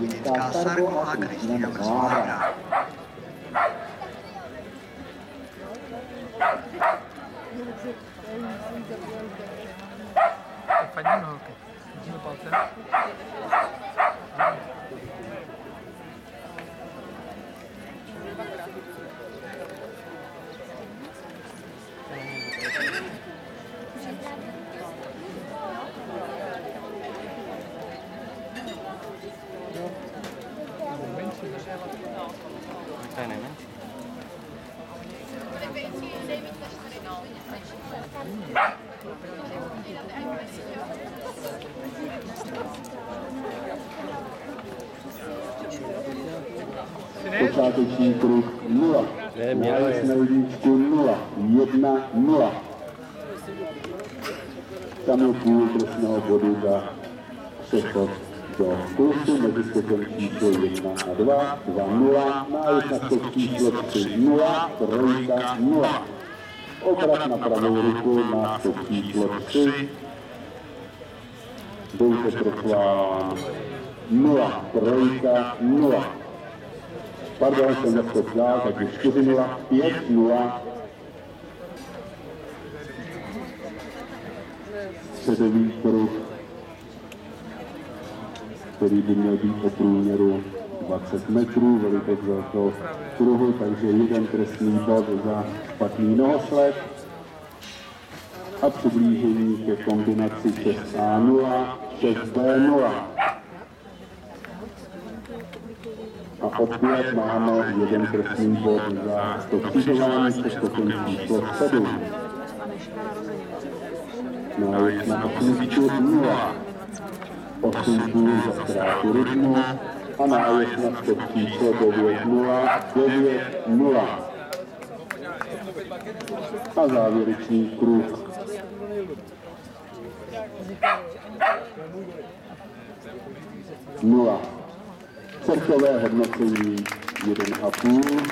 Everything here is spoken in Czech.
Vítězka Sarko a Kristýna Bezvláda. Fajný holky. Vidíme palce. To je nejmenší. Počáteční kruh 0. Nájezd na jedničku 0. 1, 0. Tam je půl trestného bodu za přechod do kursu mezi skokem číslo 1 a 2. 2, 0. Nájezd na skok číslo 3, 0. 3, 0. Obrat na pravou ruku na skok číslo 3. Bouře prochválán 0. 3, 0. Pardon, jsem neskok dál, takže 4-0, 5-0. Středový kruh, který by měl být o průměru 20 metrů, velikost velkého kruhu, takže jeden trestný bod za špatný nohosled a přiblížení ke kombinaci 6A0, 6B0. A opět máme jeden trestný bod za stopidování se skokem číslo 7. Nájezd na osmičku 0. 8 půl za ztrátu rytmu a nájezd na skok číslo 9, 0, 9, 0. A závěrečný kruh. Nula. Celkové hodnocení 1,5.